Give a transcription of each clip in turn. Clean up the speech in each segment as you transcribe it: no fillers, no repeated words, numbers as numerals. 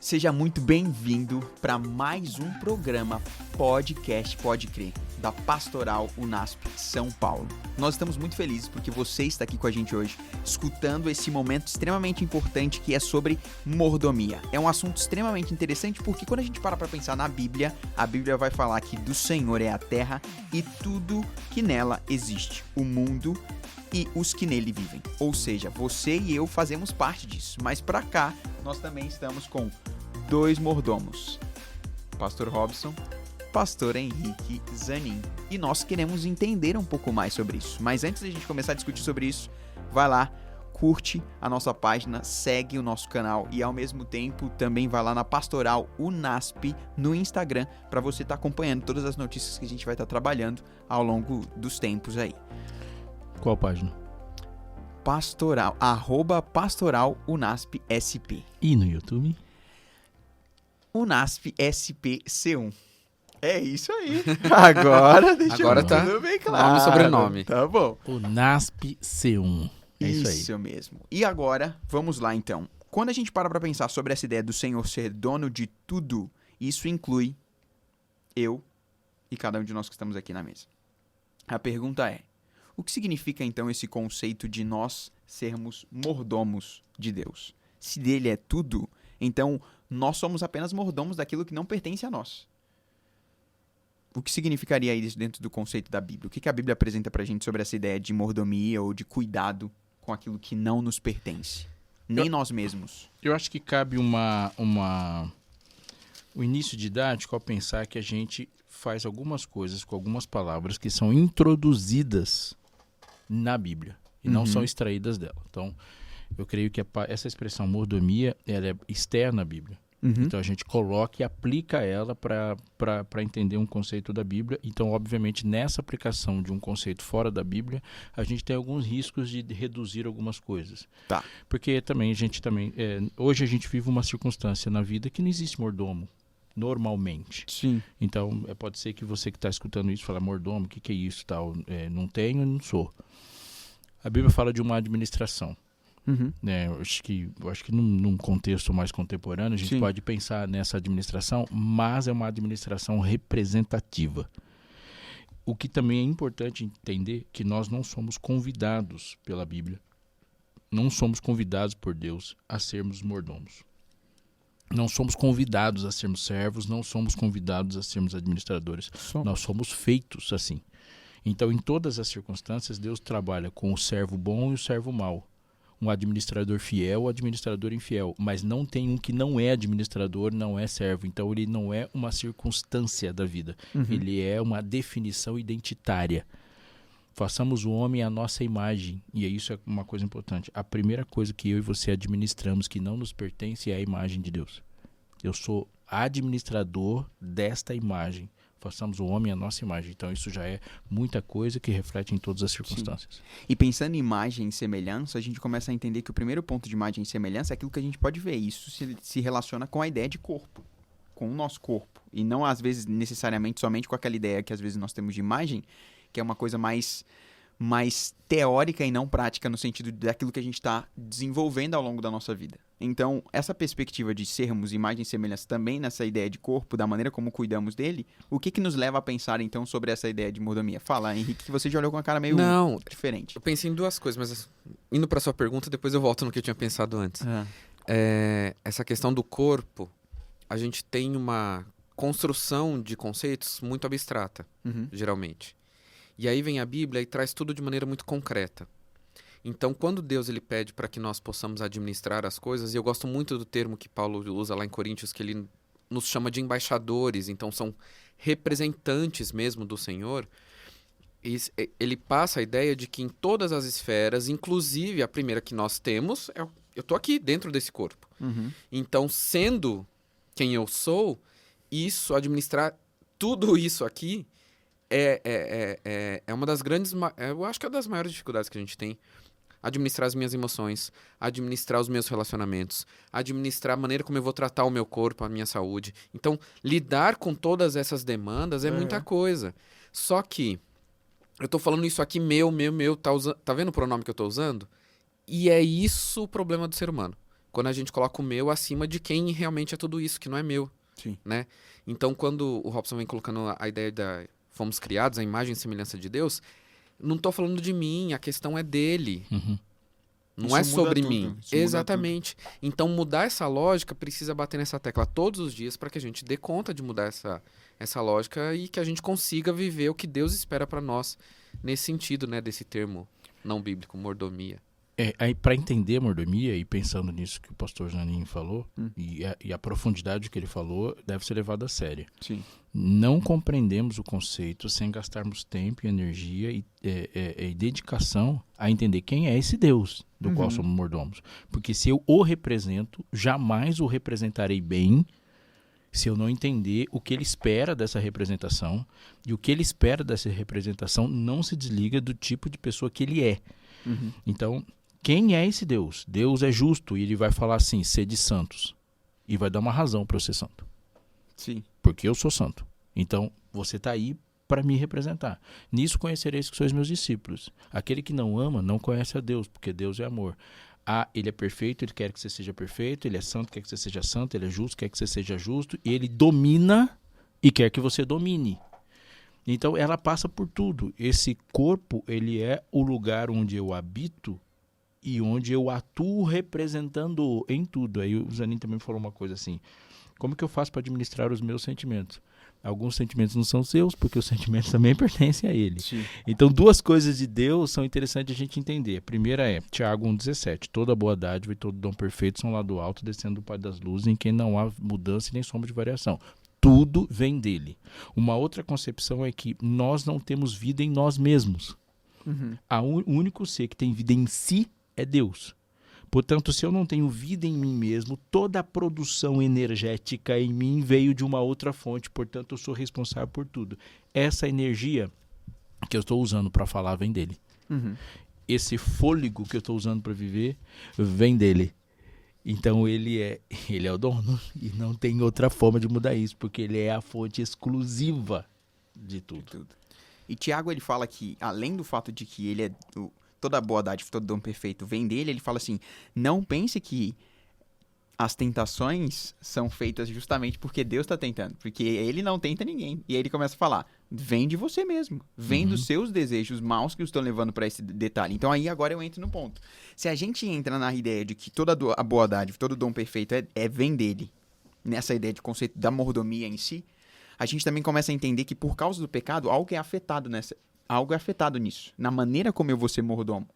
Seja muito bem-vindo para mais um programa Podcast Pode Crer, da Pastoral Unasp São Paulo. Nós estamos muito felizes porque você está aqui com a gente hoje, escutando esse momento extremamente importante que é sobre mordomia. É um assunto extremamente interessante porque quando a gente para pensar na Bíblia, a Bíblia vai falar que do Senhor é a terra e tudo que nela existe, o mundo e os que nele vivem. Ou seja, você e eu fazemos parte disso. Mas para cá, nós também estamos com dois mordomos. Pastor Robson, Pastor Henrique Zanin. E nós queremos entender um pouco mais sobre isso. Mas antes de a gente começar a discutir sobre isso, vai lá, curte a nossa página, segue o nosso canal e ao mesmo tempo também vai lá na Pastoral Unasp no Instagram para você estar acompanhando todas as notícias que a gente vai estar trabalhando ao longo dos tempos aí. Qual página? Pastoral, @Pastoral Unasp SP. E no YouTube? Unasp SP C1. É isso aí. Agora deixa Agora tá tudo bem claro. nome e sobrenome. Tá bom. Unasp C1. É isso aí. Isso mesmo. E agora, vamos lá então. Quando a gente para pensar sobre essa ideia do Senhor ser dono de tudo, isso inclui eu e cada um de nós que estamos aqui na mesa. A pergunta é: o que significa então esse conceito de nós sermos mordomos de Deus? Se dele é tudo, então nós somos apenas mordomos daquilo que não pertence a nós. O que significaria isso dentro do conceito da Bíblia? O que a Bíblia apresenta pra gente sobre essa ideia de mordomia ou de cuidado com aquilo que não nos pertence? Nem nós mesmos. Eu acho que cabe o início didático ao pensar que a gente faz algumas coisas com algumas palavras que são introduzidas na Bíblia e não são extraídas dela. Então, eu creio que essa expressão mordomia ela é externa à Bíblia. Então, a gente coloca e aplica ela para entender um conceito da Bíblia. Então, obviamente, nessa aplicação de um conceito fora da Bíblia, a gente tem alguns riscos de reduzir algumas coisas. Tá. Porque hoje a gente vive uma circunstância na vida que não existe mordomo. Normalmente. Sim. Então, pode ser que você que está escutando isso fala, mordomo, o que é isso? Tal? Não tenho, não sou. A Bíblia fala de uma administração. Eu acho que num contexto mais contemporâneo, a gente pode pensar nessa administração, mas é uma administração representativa. O que também é importante entender que nós não somos convidados pela Bíblia, não somos convidados por Deus a sermos mordomos. Não somos convidados a sermos servos, não somos convidados a sermos administradores. Nós somos feitos assim. Então, em todas as circunstâncias, Deus trabalha com o servo bom e o servo mau. Um administrador fiel, o administrador infiel. Mas não tem um que não é administrador, não é servo. Então, ele não é uma circunstância da vida. Ele é uma definição identitária. Façamos o homem à nossa imagem. E isso é uma coisa importante. A primeira coisa que eu e você administramos que não nos pertence é a imagem de Deus. Eu sou administrador desta imagem. Façamos o homem à nossa imagem. Então, isso já é muita coisa que reflete em todas as circunstâncias. E pensando em imagem e semelhança, a gente começa a entender que o primeiro ponto de imagem e semelhança é aquilo que a gente pode ver. Isso se relaciona com a ideia de corpo, com o nosso corpo. E não, às vezes, necessariamente somente com aquela ideia que, às vezes, nós temos de imagem, que é uma coisa mais teórica e não prática no sentido daquilo que a gente está desenvolvendo ao longo da nossa vida. Então, essa perspectiva de sermos imagem e semelhança também nessa ideia de corpo, da maneira como cuidamos dele, o que nos leva a pensar, então, sobre essa ideia de mordomia? Fala, Henrique, que você já olhou com uma cara meio diferente. Eu pensei em duas coisas, mas indo para sua pergunta, depois eu volto no que eu tinha pensado antes. Essa questão do corpo, a gente tem uma construção de conceitos muito abstrata, geralmente. E aí vem a Bíblia e traz tudo de maneira muito concreta. Então, quando Deus ele pede para que nós possamos administrar as coisas, e eu gosto muito do termo que Paulo usa lá em Coríntios, que ele nos chama de embaixadores, então são representantes mesmo do Senhor, ele passa a ideia de que em todas as esferas, inclusive a primeira que nós temos, eu estou aqui dentro desse corpo. Então, sendo quem eu sou, administrar tudo isso aqui, é uma das grandes, eu acho que é uma das maiores dificuldades que a gente tem. Administrar as minhas emoções, administrar os meus relacionamentos, administrar a maneira como eu vou tratar o meu corpo, a minha saúde. Então, lidar com todas essas demandas é muita coisa. Só que, eu tô falando isso aqui meu, tá vendo o pronome que eu tô usando? E é isso o problema do ser humano. quando a gente coloca o meu acima de quem realmente é tudo isso, que não é meu. Sim. Né? Então, quando o Robson vem colocando a ideia da fomos criados, a imagem e semelhança de Deus, não estou falando de mim, a questão é dele. Não Isso é sobre muda mim. tudo, Exatamente. Então, mudar essa lógica precisa bater nessa tecla todos os dias para que a gente dê conta de mudar essa lógica e que a gente consiga viver o que Deus espera para nós nesse sentido, né, desse termo não bíblico, mordomia. Aí para entender a mordomia, e pensando nisso que o pastor Zanin falou, e a profundidade que ele falou, deve ser levado a sério. Sim. Não compreendemos o conceito sem gastarmos tempo e energia e dedicação a entender quem é esse Deus do qual somos mordomos. Porque se eu o represento, jamais o representarei bem se eu não entender o que ele espera dessa representação. E o que ele espera dessa representação não se desliga do tipo de pessoa que ele é. Então, quem é esse Deus? Deus é justo e ele vai falar assim, sede santos. E vai dar uma razão para eu ser santo. Sim. Porque eu sou santo. Então, você está aí para me representar. Nisso conhecereis que sois meus discípulos. Aquele que não ama, não conhece a Deus, porque Deus é amor. Ele é perfeito, ele quer que você seja perfeito, ele é santo, quer que você seja santo, ele é justo, quer que você seja justo, e ele domina e quer que você domine. Então, ela passa por tudo. Esse corpo, ele é o lugar onde eu habito e onde eu atuo representando em tudo. Aí o Zanin também falou uma coisa assim, como que eu faço para administrar os meus sentimentos? Alguns sentimentos não são seus, porque os sentimentos também pertencem a ele. Sim. Então, duas coisas de Deus são interessantes a gente entender. A primeira é Tiago 1,17. Toda boa dádiva e todo dom perfeito são lá do alto, descendo do Pai das luzes, em quem não há mudança e nem sombra de variação. Tudo vem dele. Uma outra concepção é que nós não temos vida em nós mesmos. O único ser que tem vida em si é Deus. Portanto, se eu não tenho vida em mim mesmo, toda a produção energética em mim veio de uma outra fonte. Portanto, eu sou responsável por tudo. Essa energia que eu estou usando para falar vem dele. Esse fôlego que eu estou usando para viver vem dele. Então, ele é o dono e não tem outra forma de mudar isso, porque ele é a fonte exclusiva de tudo. E Tiago, ele fala que, além do fato de que ele é toda a boa dádiva, todo dom perfeito vem dele, ele fala assim, não pense que as tentações são feitas justamente porque Deus está tentando, porque ele não tenta ninguém. E aí ele começa a falar, vem de você mesmo, vem dos seus desejos maus que o estão levando para esse detalhe. Então aí agora eu entro no ponto. Se a gente entra na ideia de que toda a boa dádiva, todo dom perfeito vem dele, nessa ideia de conceito da mordomia em si, a gente também começa a entender que por causa do pecado, algo é afetado nisso, na maneira como eu vou ser mordomo.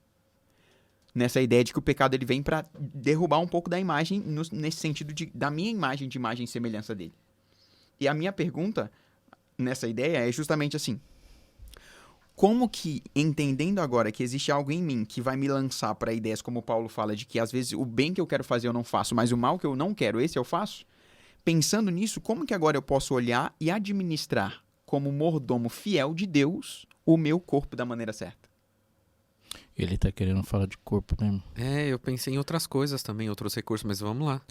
Nessa ideia de que o pecado ele vem para derrubar um pouco da imagem, nesse sentido da minha imagem, de imagem e semelhança dele. E a minha pergunta nessa ideia é justamente assim, como que, entendendo agora que existe algo em mim que vai me lançar para ideias como Paulo fala, de que às vezes o bem que eu quero fazer eu não faço, mas o mal que eu não quero, esse eu faço? Pensando nisso, como que agora eu posso olhar e administrar como mordomo fiel de Deus o meu corpo da maneira certa? Ele tá querendo falar de corpo, né? Eu pensei em outras coisas também, outros recursos, mas vamos lá.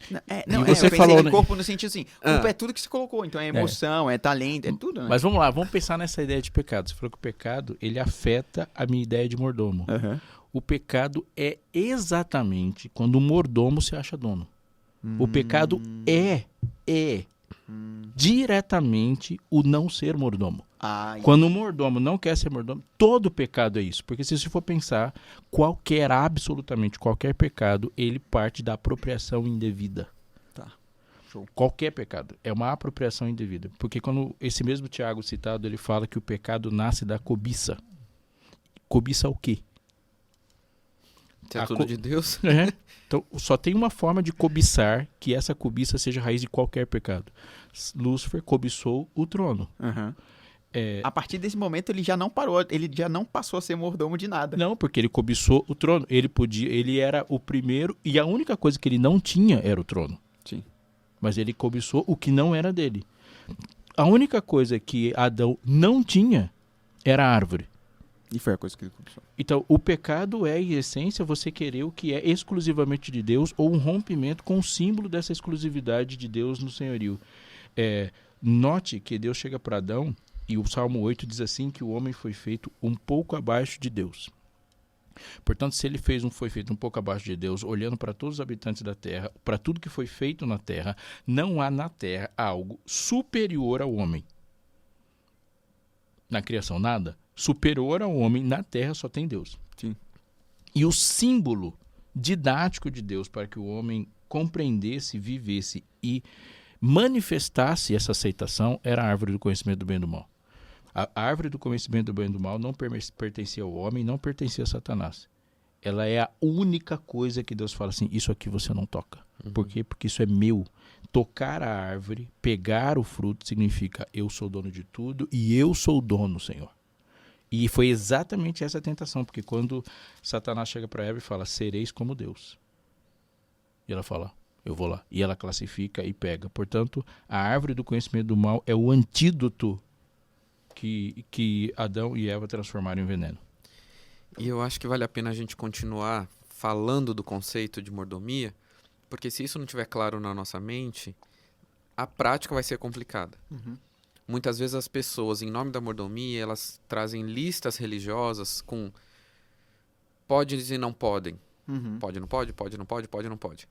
Eu pensei em corpo no sentido assim, corpo é tudo que se colocou, então é emoção, é talento, é tudo, né? Mas vamos lá, vamos pensar nessa ideia de pecado. Você falou que o pecado, ele afeta a minha ideia de mordomo. O pecado é exatamente quando o mordomo se acha dono. O pecado é diretamente o não ser mordomo. Quando o mordomo não quer ser mordomo, todo pecado é isso. Porque se você for pensar, absolutamente qualquer pecado, ele parte da apropriação indevida. Tá. Show. Qualquer pecado é uma apropriação indevida. Porque quando esse mesmo Tiago citado, ele fala que o pecado nasce da cobiça. Cobiça o quê? Se é tudo de Deus. Então, só tem uma forma de cobiçar que essa cobiça seja a raiz de qualquer pecado. Lúcifer cobiçou o trono. A partir desse momento ele já não parou, ele já não passou a ser mordomo de nada. Não, porque ele cobiçou o trono. Ele era o primeiro e a única coisa que ele não tinha era o trono. Sim. Mas ele cobiçou o que não era dele. A única coisa que Adão não tinha era a árvore. E foi a coisa que ele cobiçou. Então, o pecado é, em essência, você querer o que é exclusivamente de Deus ou um rompimento com o símbolo dessa exclusividade de Deus no senhorio. Note que Deus chega para Adão e o Salmo 8 diz assim que o homem foi feito um pouco abaixo de Deus. Portanto, se ele foi feito um pouco abaixo de Deus, olhando para todos os habitantes da terra, para tudo que foi feito na terra, não há na terra algo superior ao homem. Na criação, nada. Superior ao homem, na terra só tem Deus. Sim. E o símbolo didático de Deus para que o homem compreendesse, vivesse e manifestasse essa aceitação era a árvore do conhecimento do bem e do mal. A árvore do conhecimento do bem e do mal não pertencia ao homem, não pertencia a Satanás. Ela é a única coisa que Deus fala assim, isso aqui você não toca. Por quê? Porque isso é meu. Tocar a árvore, pegar o fruto, significa eu sou dono de tudo e eu sou o dono, Senhor. E foi exatamente essa a tentação, porque quando Satanás chega para Eva e fala, sereis como Deus. E ela fala, eu vou lá. E ela classifica e pega. Portanto, a árvore do conhecimento do mal é o antídoto que Adão e Eva transformaram em veneno. E eu acho que vale a pena a gente continuar falando do conceito de mordomia, porque se isso não estiver claro na nossa mente, a prática vai ser complicada. Muitas vezes as pessoas, em nome da mordomia, elas trazem listas religiosas com podem e não podem. Pode, não pode, pode, não pode, pode, não pode.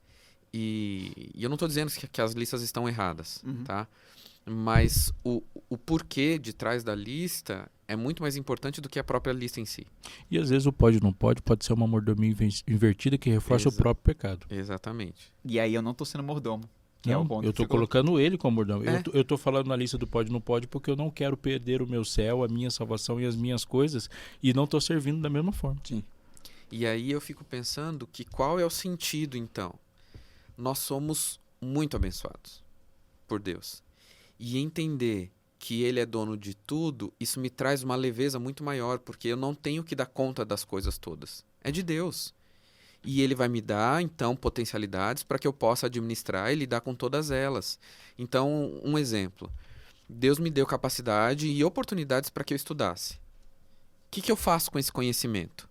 E eu não estou dizendo que as listas estão erradas, tá? Mas o porquê de trás da lista é muito mais importante do que a própria lista em si. E às vezes o pode não pode ser uma mordomia invertida que reforça o próprio pecado. Exatamente. E aí eu não estou sendo mordomo. Não, eu estou colocando ele como mordomo. Eu estou falando na lista do pode não pode porque eu não quero perder o meu céu, a minha salvação e as minhas coisas e não estou servindo da mesma forma. Sim. E aí eu fico pensando que qual é o sentido então? Nós somos muito abençoados por Deus. E entender que Ele é dono de tudo, isso me traz uma leveza muito maior, porque eu não tenho que dar conta das coisas todas. É de Deus. E Ele vai me dar, então, potencialidades para que eu possa administrar e lidar com todas elas. Então, um exemplo. Deus me deu capacidade e oportunidades para que eu estudasse. O que eu faço com esse conhecimento?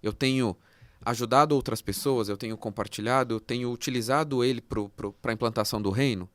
Eu tenho ajudado outras pessoas, eu tenho compartilhado, eu tenho utilizado ele para a implantação do reino?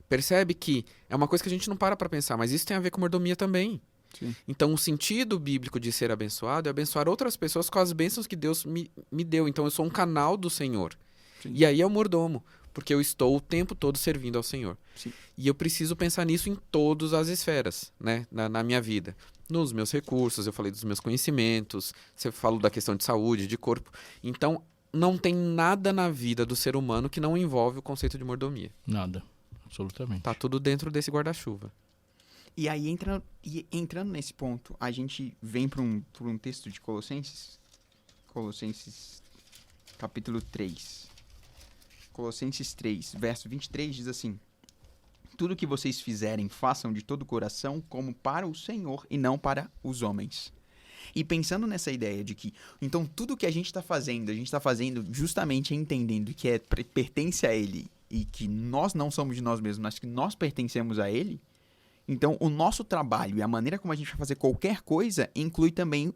Percebe que é uma coisa que a gente não para pensar, mas isso tem a ver com mordomia também. Sim. Então, o sentido bíblico de ser abençoado é abençoar outras pessoas com as bênçãos que Deus me deu. Então, eu sou um canal do Senhor. Sim. E aí é o mordomo, porque eu estou o tempo todo servindo ao Senhor. Sim. E eu preciso pensar nisso em todas as esferas, né? Na minha vida. Nos meus recursos, eu falei dos meus conhecimentos, você falou da questão de saúde, de corpo. Então, não tem nada na vida do ser humano que não envolve o conceito de mordomia. Nada. Absolutamente. Tá tudo dentro desse guarda-chuva. E aí, entrando nesse ponto, a gente vem para um texto de Colossenses. Colossenses, capítulo 3. Colossenses 3, verso 23, diz assim: tudo que vocês fizerem, façam de todo o coração, como para o Senhor e não para os homens. E pensando nessa ideia de que, então, tudo que a gente está fazendo justamente entendendo que pertence a Ele, e que nós não somos de nós mesmos, mas que nós pertencemos a Ele, então o nosso trabalho e a maneira como a gente vai fazer qualquer coisa inclui também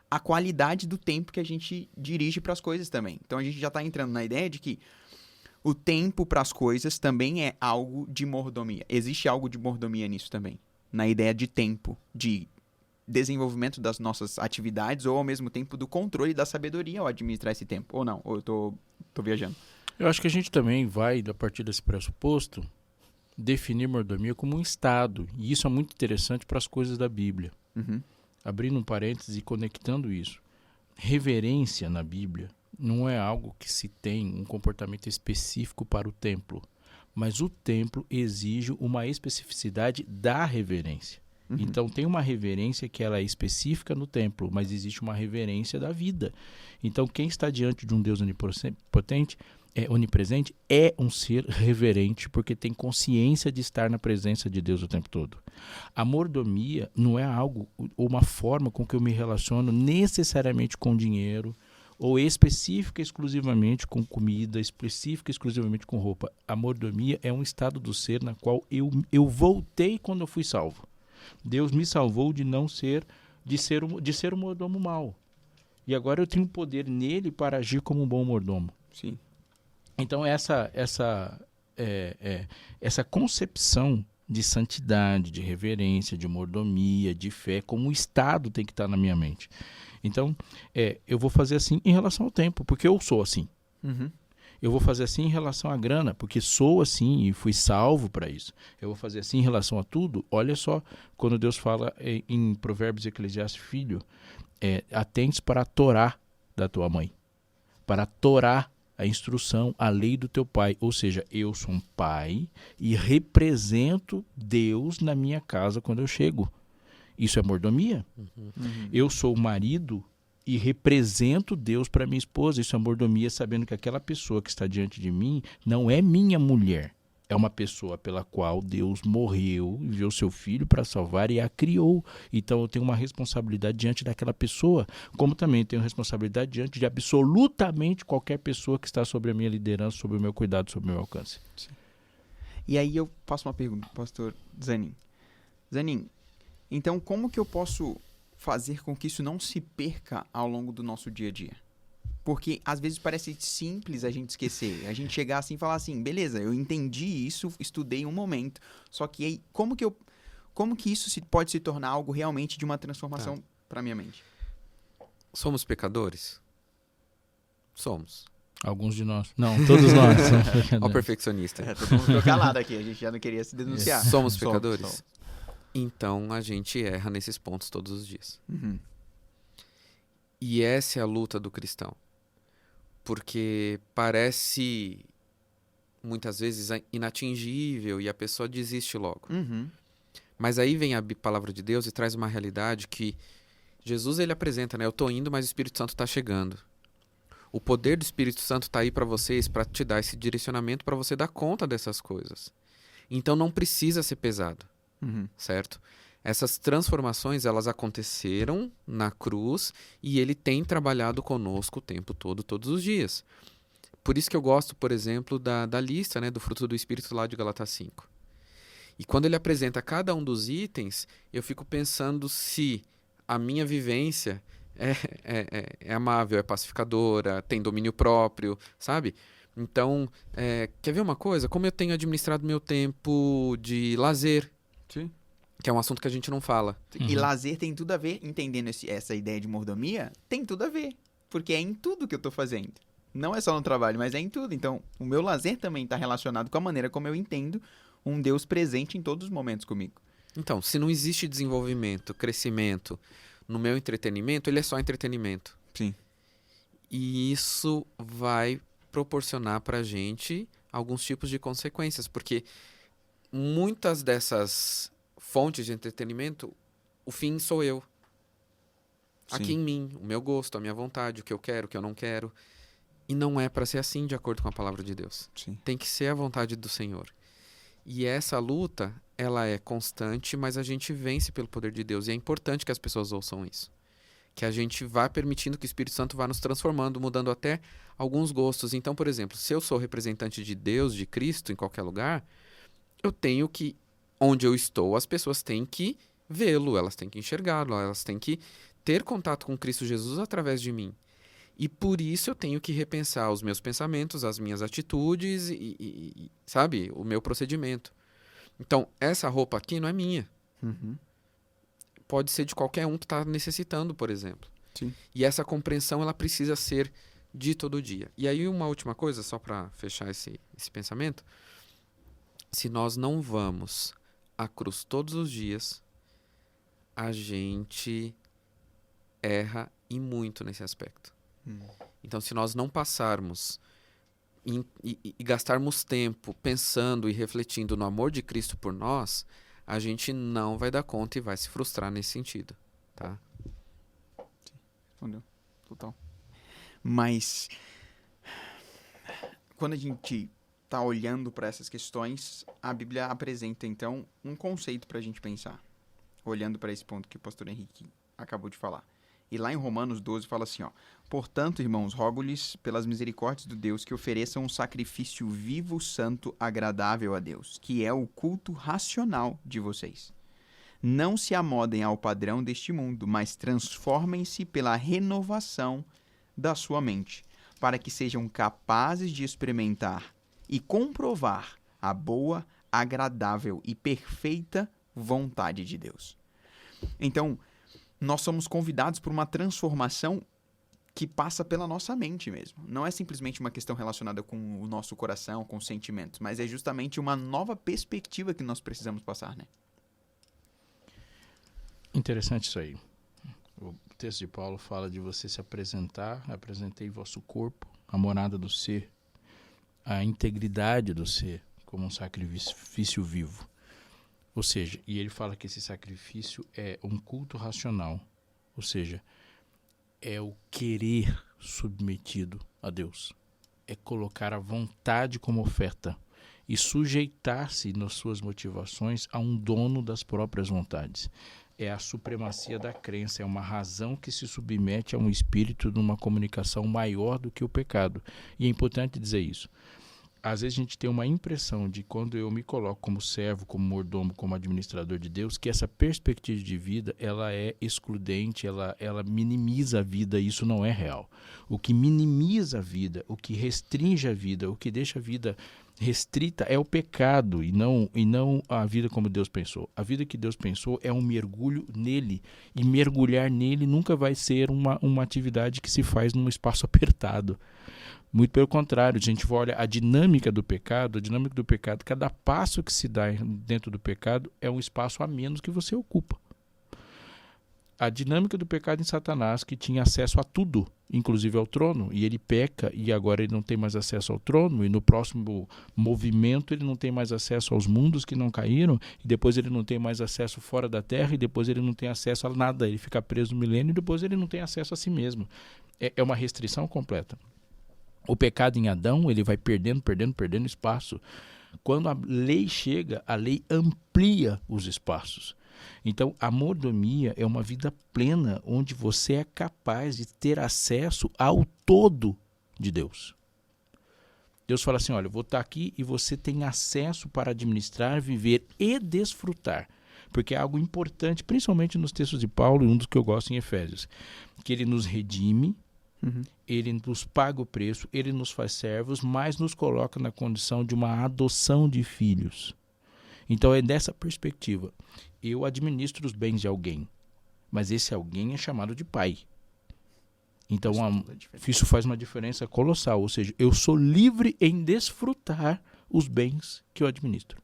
a qualidade do tempo que a gente dirige para as coisas também. Então a gente já está entrando na ideia de que o tempo para as coisas também é algo de mordomia. Existe algo de mordomia nisso também. Na ideia de tempo, de desenvolvimento das nossas atividades ou ao mesmo tempo do controle da sabedoria ao administrar esse tempo. Ou não? Ou eu tô viajando? Eu acho que a gente também vai, a partir desse pressuposto, definir mordomia como um estado. E isso é muito interessante para as coisas da Bíblia. Abrindo um parênteses e conectando isso. Reverência na Bíblia não é algo que se tem um comportamento específico para o templo. Mas o templo exige uma especificidade da reverência. Então tem uma reverência que ela é específica no templo, mas existe uma reverência da vida. Então quem está diante de um Deus onipresente é um ser reverente, porque tem consciência de estar na presença de Deus o tempo todo. A mordomia não é algo, ou uma forma com que eu me relaciono necessariamente com dinheiro, ou específica exclusivamente com comida, específica exclusivamente com roupa. A mordomia é um estado do ser na qual eu voltei quando eu fui salvo. Deus me salvou de ser um mordomo mau. E agora eu tenho poder nele para agir como um bom mordomo. Sim. Então essa concepção de santidade, de reverência, de mordomia, de fé, como o estado tem que estar na minha mente. Então, eu vou fazer assim em relação ao tempo, porque eu sou assim. Uhum. Eu vou fazer assim em relação à grana, porque sou assim e fui salvo para isso. Eu vou fazer assim em relação a tudo. Olha só, quando Deus fala em Provérbios e Eclesiastes, filho, atentes para a Torá da tua mãe, para a Torá, a instrução, a lei do teu pai. Ou seja, eu sou um pai e represento Deus na minha casa quando eu chego. Isso é mordomia. Uhum. Eu sou o marido e represento Deus para minha esposa. Isso é mordomia, sabendo que aquela pessoa que está diante de mim não é minha mulher. É uma pessoa pela qual Deus morreu, enviou seu filho para salvar e a criou. Então eu tenho uma responsabilidade diante daquela pessoa, como também tenho responsabilidade diante de absolutamente qualquer pessoa que está sobre a minha liderança, sobre o meu cuidado, sobre o meu alcance. Sim. E aí eu faço uma pergunta, pastor Zanin. Zanin, então como que eu posso fazer com que isso não se perca ao longo do nosso dia a dia? Porque às vezes parece simples a gente esquecer. A gente chegar assim e falar assim, beleza, eu entendi isso, estudei um momento. Só que aí, como que isso pode se tornar algo realmente de uma transformação para minha mente? Somos pecadores? Somos. Alguns de nós. Não, todos nós. Olha o perfeccionista. Todo mundo ficou calado aqui, a gente já não queria se denunciar. Somos pecadores? Somos. Então a gente erra nesses pontos todos os dias. Uhum. E essa é a luta do cristão. Porque parece, muitas vezes, inatingível e a pessoa desiste logo. Uhum. Mas aí vem a palavra de Deus e traz uma realidade que Jesus ele apresenta, né? Eu estou indo, mas o Espírito Santo está chegando. O poder do Espírito Santo está aí para vocês, para te dar esse direcionamento, para você dar conta dessas coisas. Então não precisa ser pesado, certo? Essas transformações, elas aconteceram na cruz e ele tem trabalhado conosco o tempo todo, todos os dias. Por isso que eu gosto, por exemplo, da lista, né, do fruto do Espírito lá de Gálatas 5. E quando ele apresenta cada um dos itens, eu fico pensando se a minha vivência é amável, é pacificadora, tem domínio próprio, sabe? Então, quer ver uma coisa? Como eu tenho administrado meu tempo de lazer? Sim. Que é um assunto que a gente não fala. E lazer tem tudo a ver, entendendo essa ideia de mordomia, tem tudo a ver. Porque é em tudo que eu tô fazendo. Não é só no trabalho, mas é em tudo. Então, o meu lazer também está relacionado com a maneira como eu entendo um Deus presente em todos os momentos comigo. Então, se não existe desenvolvimento, crescimento no meu entretenimento, ele é só entretenimento. Sim. E isso vai proporcionar pra gente alguns tipos de consequências. Porque muitas dessas fontes de entretenimento, o fim sou eu. Sim. Aqui em mim, o meu gosto, a minha vontade, o que eu quero, o que eu não quero. E não é para ser assim de acordo com a palavra de Deus. Sim. Tem que ser a vontade do Senhor. E essa luta, ela é constante, mas a gente vence pelo poder de Deus. E é importante que as pessoas ouçam isso. Que a gente vá permitindo que o Espírito Santo vá nos transformando, mudando até alguns gostos. Então, por exemplo, se eu sou representante de Deus, de Cristo, em qualquer lugar, eu tenho que, onde eu estou, as pessoas têm que vê-lo, elas têm que enxergá-lo, elas têm que ter contato com Cristo Jesus através de mim. E por isso eu tenho que repensar os meus pensamentos, as minhas atitudes e sabe, o meu procedimento. Então, essa roupa aqui não é minha. Pode ser de qualquer um que está necessitando, por exemplo. Sim. E essa compreensão, ela precisa ser de todo dia. E aí, uma última coisa, só para fechar esse pensamento. Se nós não vamos à cruz todos os dias, a gente erra e muito nesse aspecto. Então, se nós não passarmos e gastarmos tempo pensando e refletindo no amor de Cristo por nós, a gente não vai dar conta e vai se frustrar nesse sentido, tá? Respondeu. Total. Mas, quando a gente está olhando para essas questões, a Bíblia apresenta, então, um conceito para a gente pensar. Olhando para esse ponto que o pastor Henrique acabou de falar. E lá em Romanos 12 fala assim, ó: portanto, irmãos, rogo-lhes pelas misericórdias do Deus que ofereçam um sacrifício vivo, santo, agradável a Deus, que é o culto racional de vocês. Não se amodem ao padrão deste mundo, mas transformem-se pela renovação da sua mente, para que sejam capazes de experimentar e comprovar a boa, agradável e perfeita vontade de Deus. Então, nós somos convidados por uma transformação que passa pela nossa mente mesmo. Não é simplesmente uma questão relacionada com o nosso coração, com os sentimentos, mas é justamente uma nova perspectiva que nós precisamos passar, né? Interessante isso aí. O texto de Paulo fala de você se apresentar, apresentei vosso corpo, a morada do ser, a integridade do ser, como um sacrifício vivo. Ou seja, e ele fala que esse sacrifício é um culto racional, ou seja, é o querer submetido a Deus. É colocar a vontade como oferta e sujeitar-se nas suas motivações a um dono das próprias vontades. É a supremacia da crença, é uma razão que se submete a um espírito numa comunicação maior do que o pecado. E é importante dizer isso. Às vezes a gente tem uma impressão de quando eu me coloco como servo, como mordomo, como administrador de Deus, que essa perspectiva de vida ela é excludente, ela minimiza a vida, e isso não é real. O que minimiza a vida, o que restringe a vida, o que deixa a vida restrita é o pecado e não a vida como Deus pensou. A vida que Deus pensou é um mergulho nele, e mergulhar nele nunca vai ser uma atividade que se faz num espaço apertado. Muito pelo contrário, a gente olha a dinâmica do pecado, cada passo que se dá dentro do pecado é um espaço a menos que você ocupa. A dinâmica do pecado em Satanás, que tinha acesso a tudo, inclusive ao trono, e ele peca e agora ele não tem mais acesso ao trono, e no próximo movimento ele não tem mais acesso aos mundos que não caíram, e depois ele não tem mais acesso fora da terra, e depois ele não tem acesso a nada, ele fica preso no milênio e depois ele não tem acesso a si mesmo. É uma restrição completa. O pecado em Adão, ele vai perdendo espaço. Quando a lei chega, a lei amplia os espaços. Então, a mordomia é uma vida plena, onde você é capaz de ter acesso ao todo de Deus. Deus fala assim, olha, eu vou estar aqui e você tem acesso para administrar, viver e desfrutar. Porque é algo importante, principalmente nos textos de Paulo, e um dos que eu gosto em Efésios, que ele nos redime, ele nos paga o preço, ele nos faz servos, mas nos coloca na condição de uma adoção de filhos. Então é dessa perspectiva. Eu administro os bens de alguém, mas esse alguém é chamado de pai. Então isso faz uma diferença colossal, ou seja, eu sou livre em desfrutar os bens que eu administro.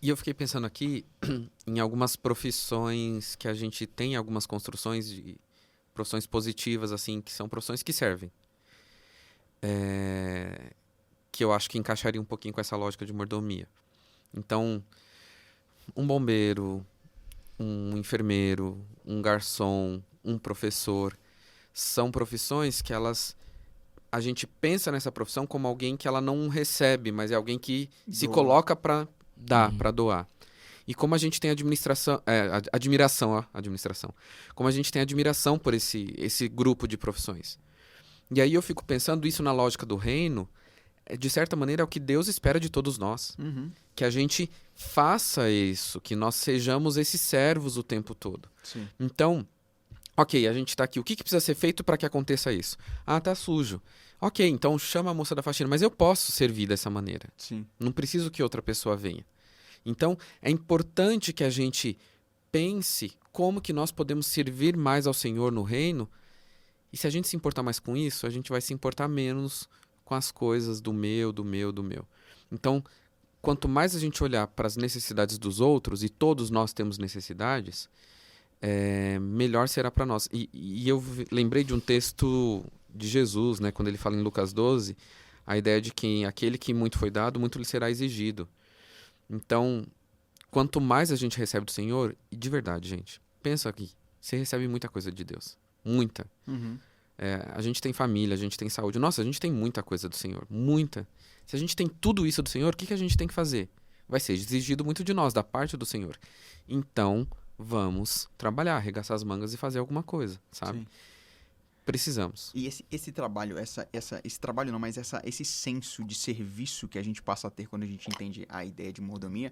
E eu fiquei pensando aqui em algumas profissões que a gente tem, algumas construções de profissões positivas, assim, que são profissões que servem. Que eu acho que encaixaria um pouquinho com essa lógica de mordomia. Então, um bombeiro, um enfermeiro, um garçom, um professor, são profissões que a gente pensa nessa profissão como alguém que ela não recebe, mas é alguém que se coloca para dar, para doar. E como a gente tem admiração, como a gente tem admiração por esse grupo de profissões. E aí eu fico pensando isso na lógica do reino, de certa maneira é o que Deus espera de todos nós. Que a gente faça isso, que nós sejamos esses servos o tempo todo. Sim. Então, ok, a gente está aqui, o que precisa ser feito para que aconteça isso? Ah, tá sujo. Ok, então chama a moça da faxina, mas eu posso servir dessa maneira. Sim. Não preciso que outra pessoa venha. Então, é importante que a gente pense como que nós podemos servir mais ao Senhor no reino. E se a gente se importar mais com isso, a gente vai se importar menos com as coisas do meu. Então, quanto mais a gente olhar para as necessidades dos outros, e todos nós temos necessidades, melhor será para nós. E eu lembrei de um texto de Jesus, né, quando ele fala em Lucas 12, a ideia de que aquele que muito foi dado, muito lhe será exigido. Então, quanto mais a gente recebe do Senhor, e de verdade, gente, pensa aqui, você recebe muita coisa de Deus. Muita. A gente tem família, a gente tem saúde. Nossa, a gente tem muita coisa do Senhor. Muita. Se a gente tem tudo isso do Senhor, o que a gente tem que fazer? Vai ser exigido muito de nós, da parte do Senhor. Então, vamos trabalhar, arregaçar as mangas e fazer alguma coisa, sabe? Sim. Precisamos. E esse trabalho, esse trabalho não, mas esse senso de serviço que a gente passa a ter quando a gente entende a ideia de mordomia,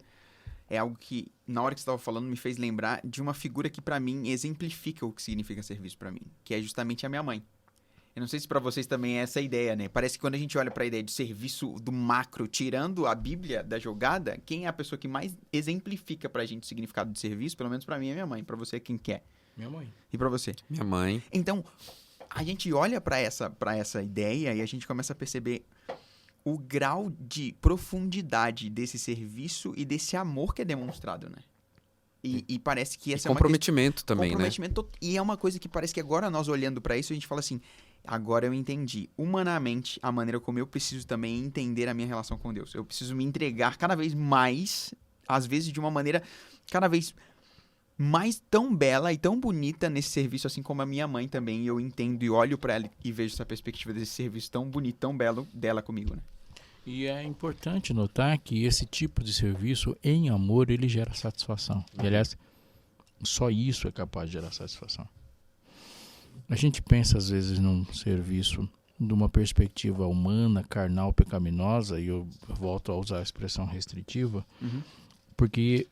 é algo que, na hora que você estava falando, me fez lembrar de uma figura que, para mim, exemplifica o que significa serviço para mim, que é justamente a minha mãe. Eu não sei se para vocês também é essa a ideia, né? Parece que quando a gente olha para a ideia de serviço do macro, tirando a Bíblia da jogada, quem é a pessoa que mais exemplifica pra gente o significado de serviço? Pelo menos para mim é minha mãe. Para você, quem quer? Minha mãe. E para você? Minha mãe. Então, a gente olha para essa ideia e a gente começa a perceber o grau de profundidade desse serviço e desse amor que é demonstrado, né? E parece que essa é uma comprometimento também, comprometimento, né? E é uma coisa que parece que agora nós olhando para isso, a gente fala assim, agora eu entendi humanamente a maneira como eu preciso também entender a minha relação com Deus. Eu preciso me entregar cada vez mais, às vezes de uma maneira cada vez mais tão bela e tão bonita nesse serviço, assim como a minha mãe também. E eu entendo e olho para ela e vejo essa perspectiva desse serviço tão bonito, tão belo dela comigo, né? E é importante notar que esse tipo de serviço, em amor, ele gera satisfação. E, aliás, só isso é capaz de gerar satisfação. A gente pensa, às vezes, num serviço de uma perspectiva humana, carnal, pecaminosa, e eu volto a usar a expressão restritiva, porque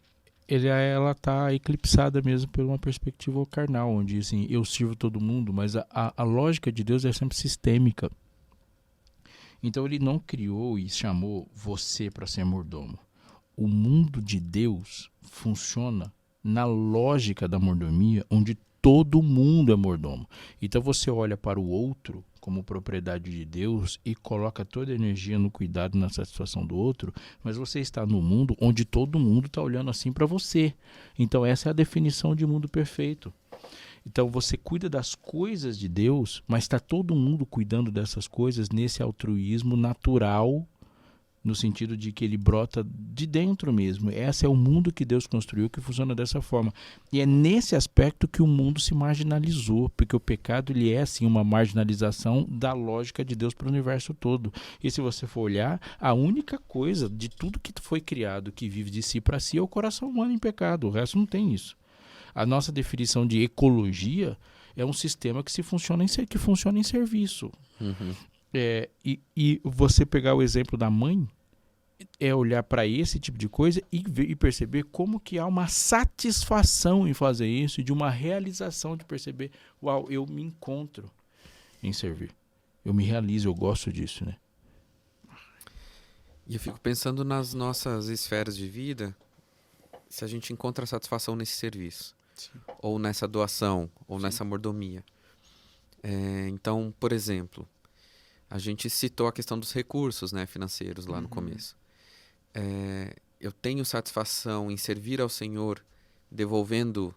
ela está eclipsada mesmo por uma perspectiva carnal, onde assim, eu sirvo todo mundo, mas a lógica de Deus é sempre sistêmica. Então ele não criou e chamou você para ser mordomo. O mundo de Deus funciona na lógica da mordomia, onde todo mundo é mordomo. Então você olha para o outro como propriedade de Deus e coloca toda a energia no cuidado e na satisfação do outro, mas você está no mundo onde todo mundo está olhando assim para você. Então essa é a definição de mundo perfeito. Então você cuida das coisas de Deus, mas está todo mundo cuidando dessas coisas nesse altruísmo natural, no sentido de que ele brota de dentro mesmo. Esse é o mundo que Deus construiu, que funciona dessa forma. E é nesse aspecto que o mundo se marginalizou, porque o pecado ele é assim uma marginalização da lógica de Deus para o universo todo. E se você for olhar, a única coisa de tudo que foi criado que vive de si para si é o coração humano em pecado. O resto não tem isso. A nossa definição de ecologia é um sistema que funciona em serviço. E você pegar o exemplo da mãe, é olhar para esse tipo de coisa e perceber como que há uma satisfação em fazer isso, de uma realização de perceber, uau, eu me encontro em servir. Eu me realizo, eu gosto disso, né? E eu fico pensando nas nossas esferas de vida, se a gente encontra satisfação nesse serviço. Sim. Ou nessa doação, ou Sim. nessa mordomia. Então, por exemplo, a gente citou a questão dos recursos, né, financeiros lá no começo. Eu tenho satisfação em servir ao Senhor, devolvendo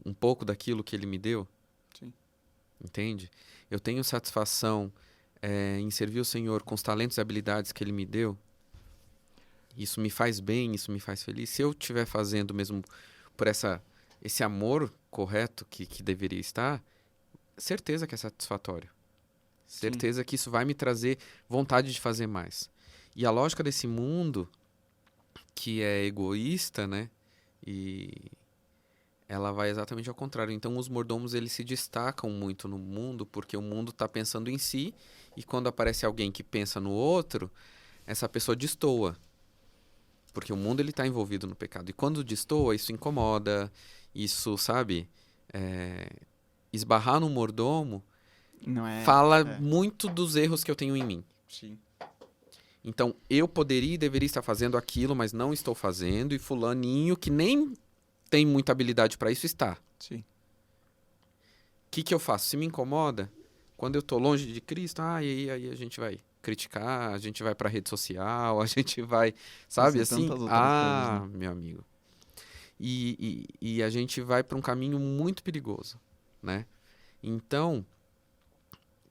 um pouco daquilo que Ele me deu? Sim. Entende? Eu tenho satisfação em servir o Senhor com os talentos e habilidades que Ele me deu? Isso me faz bem, isso me faz feliz? Se eu estiver fazendo mesmo por esse amor correto que deveria estar, certeza que é satisfatório. Certeza Sim. que isso vai me trazer vontade de fazer mais. E a lógica desse mundo, que é egoísta, né? E ela vai exatamente ao contrário. Então, os mordomos, eles se destacam muito no mundo, porque o mundo está pensando em si, e quando aparece alguém que pensa no outro, essa pessoa destoa. Porque o mundo está envolvido no pecado. E quando destoa, isso incomoda, isso, sabe? Esbarrar no mordomo fala muito dos erros que eu tenho em mim. Sim. Então, eu poderia e deveria estar fazendo aquilo, mas não estou fazendo, e fulaninho, que nem tem muita habilidade para isso, está. Sim. O que eu faço? Se me incomoda, quando eu estou longe de Cristo, aí a gente vai criticar, a gente vai para a rede social, a gente vai, sabe, assim? Coisas, né? Meu amigo. E a gente vai para um caminho muito perigoso, né? Então,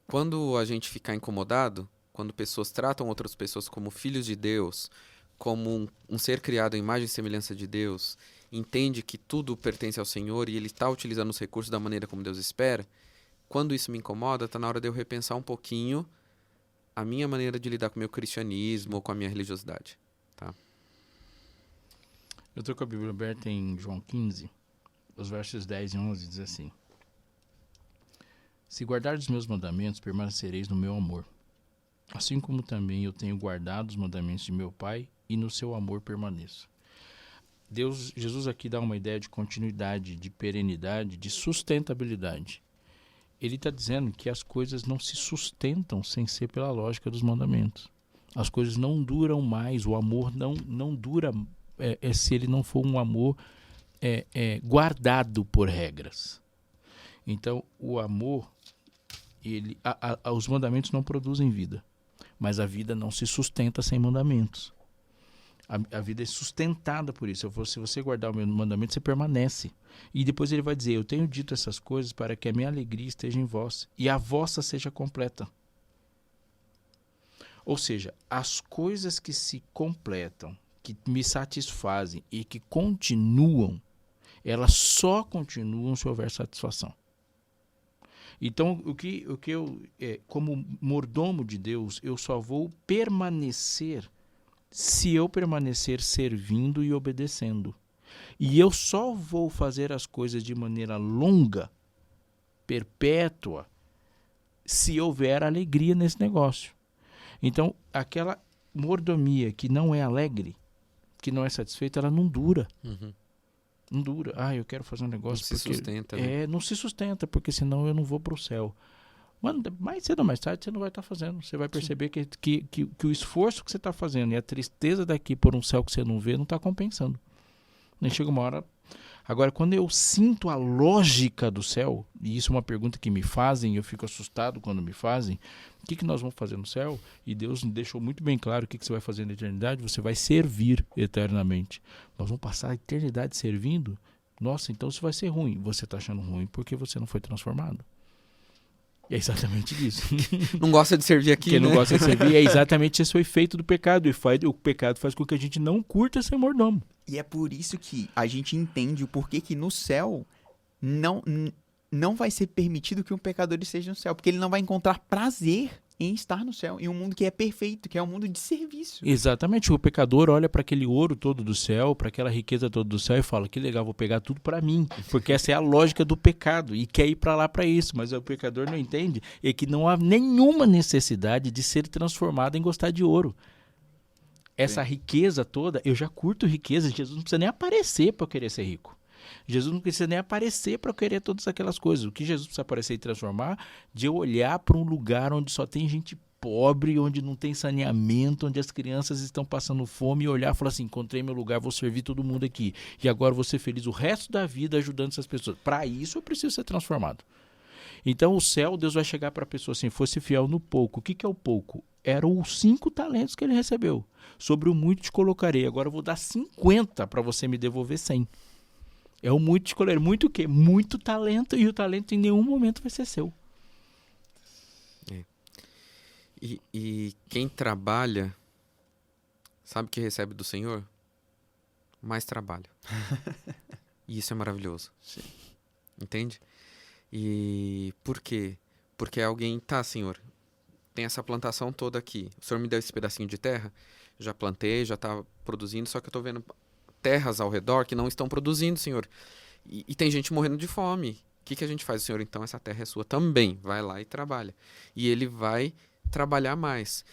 quando a gente ficar incomodado, quando pessoas tratam outras pessoas como filhos de Deus, como um ser criado à imagem e semelhança de Deus, entende que tudo pertence ao Senhor e Ele está utilizando os recursos da maneira como Deus espera, quando isso me incomoda, está na hora de eu repensar um pouquinho a minha maneira de lidar com o meu cristianismo ou com a minha religiosidade. Tá? Eu estou com a Bíblia aberta em João 15, os versos 10 e 11, diz assim: Se guardardes os meus mandamentos, permanecereis no meu amor. Assim como também eu tenho guardado os mandamentos de meu Pai, e no seu amor permaneço. Jesus aqui dá uma ideia de continuidade, de perenidade, de sustentabilidade. ele está dizendo que as coisas não se sustentam sem ser pela lógica dos mandamentos. As coisas não duram mais, o amor não dura se ele não for um amor guardado por regras. Então, o amor, os mandamentos não produzem vida, mas a vida não se sustenta sem mandamentos. A vida é sustentada por isso. Se você guardar o meu mandamento, você permanece. E depois ele vai dizer, eu tenho dito essas coisas para que a minha alegria esteja em vós e a vossa seja completa. Ou seja, as coisas que se completam, que me satisfazem e que continuam, elas só continuam se houver satisfação. Então, o que eu, como mordomo de Deus, eu só vou permanecer se eu permanecer servindo e obedecendo. E eu só vou fazer as coisas de maneira longa, perpétua, se houver alegria nesse negócio. Então, aquela mordomia que não é alegre, que não é satisfeita, ela não dura. Uhum. Não dura. Eu quero fazer um negócio não se sustenta, né? Não se sustenta, porque senão eu não vou para o céu. Mano, mais cedo ou mais tarde você não vai estar fazendo. Você vai perceber que o esforço que você está fazendo e a tristeza daqui por um céu que você não vê não está compensando. Nem chega uma hora... Agora, quando eu sinto a lógica do céu, e isso é uma pergunta que me fazem, eu fico assustado quando me fazem, o que nós vamos fazer no céu? E Deus deixou muito bem claro o que você vai fazer na eternidade, você vai servir eternamente. Nós vamos passar a eternidade servindo? Nossa, então isso vai ser ruim. Você está achando ruim porque você não foi transformado. É exatamente isso. Não gosta de servir aqui, Quem né? não gosta de servir é exatamente esse o efeito do pecado. O pecado faz com que a gente não curta ser mordomo. E é por isso que a gente entende o porquê que no céu não vai ser permitido que um pecador esteja no céu. Porque ele não vai encontrar prazer em estar no céu, em um mundo que é perfeito, que é um mundo de serviço. Exatamente. O pecador olha para aquele ouro todo do céu, para aquela riqueza toda do céu e fala, que legal, vou pegar tudo para mim. Porque essa é a lógica do pecado e quer ir para lá para isso. Mas o pecador não entende que não há nenhuma necessidade de ser transformado em gostar de ouro. Essa riqueza toda, eu já curto riqueza. Jesus não precisa nem aparecer para eu querer ser rico. Jesus não precisa nem aparecer para eu querer todas aquelas coisas. O que Jesus precisa aparecer e transformar, de eu olhar para um lugar onde só tem gente pobre, onde não tem saneamento, onde as crianças estão passando fome, e olhar e falar assim, encontrei meu lugar, vou servir todo mundo aqui. E agora vou ser feliz o resto da vida ajudando essas pessoas. Para isso eu preciso ser transformado. Então o céu, Deus vai chegar para a pessoa assim, fosse fiel no pouco. O que é o pouco? Eram os 5 talentos que ele recebeu. Sobre o muito te colocarei. Agora eu vou dar 50 para você me devolver 100. É o muito te colocarei. Muito o quê? Muito talento. E o talento em nenhum momento vai ser seu. E quem trabalha, sabe o que recebe do Senhor? Mais trabalho. E isso é maravilhoso. Sim. Entende? E por quê? Porque alguém, tá, Senhor, tem essa plantação toda aqui. O Senhor me deu esse pedacinho de terra, já plantei, já está produzindo, só que eu estou vendo terras ao redor que não estão produzindo, Senhor. E tem gente morrendo de fome. O que a gente faz, Senhor? Então essa terra é sua também. Vai lá e trabalha. E ele vai trabalhar mais.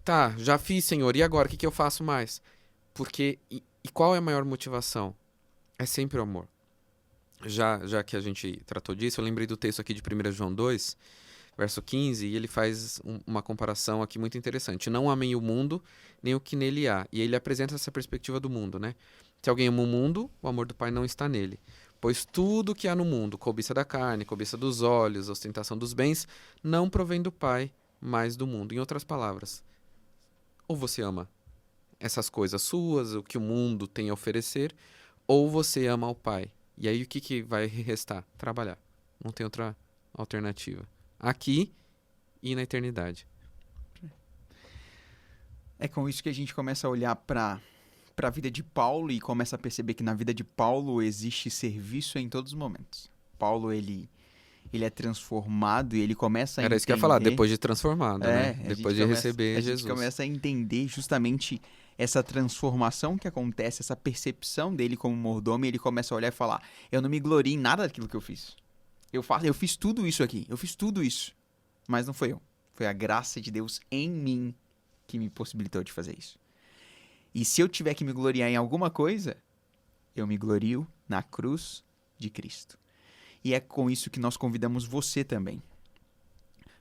Tá, já fiz, Senhor. E agora? O que eu faço mais? Porque... E qual é a maior motivação? É sempre o amor. Já que a gente tratou disso, eu lembrei do texto aqui de 1 João 2, verso 15, e ele faz uma comparação aqui muito interessante. Não amem o mundo, nem o que nele há. E ele apresenta essa perspectiva do mundo, né? Se alguém ama o mundo, o amor do Pai não está nele. Pois tudo que há no mundo, cobiça da carne, cobiça dos olhos, ostentação dos bens, não provém do Pai, mas do mundo. Em outras palavras, ou você ama essas coisas suas, o que o mundo tem a oferecer, ou você ama o Pai. E aí o que vai restar? Trabalhar. Não tem outra alternativa. Aqui e na eternidade. É com isso que a gente começa a olhar para a vida de Paulo e começa a perceber que na vida de Paulo existe serviço em todos os momentos. Paulo, ele é transformado e ele começa a entender... Era isso que eu ia falar, depois de transformado, né? Depois de receber Jesus. A gente começa a entender justamente essa transformação que acontece, essa percepção dele como mordomo, e ele começa a olhar e falar, eu não me glorio em nada daquilo que eu fiz. Eu fiz tudo isso aqui, eu fiz tudo isso, mas não foi eu. Foi a graça de Deus em mim que me possibilitou de fazer isso. E se eu tiver que me gloriar em alguma coisa, eu me glorio na cruz de Cristo. E é com isso que nós convidamos você também,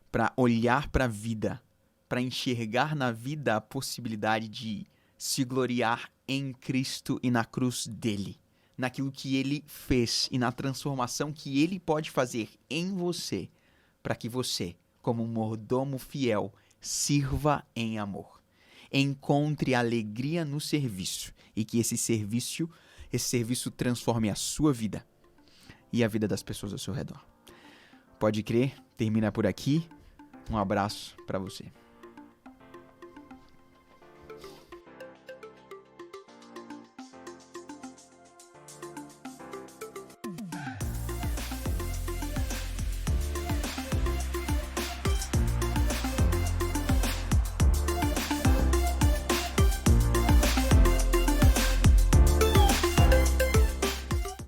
para olhar para a vida, para enxergar na vida a possibilidade de se gloriar em Cristo e na cruz dele, naquilo que ele fez e na transformação que ele pode fazer em você, para que você, como um mordomo fiel, sirva em amor. Encontre alegria no serviço e que esse serviço transforme a sua vida e a vida das pessoas ao seu redor. Pode crer, termina por aqui. Um abraço para você.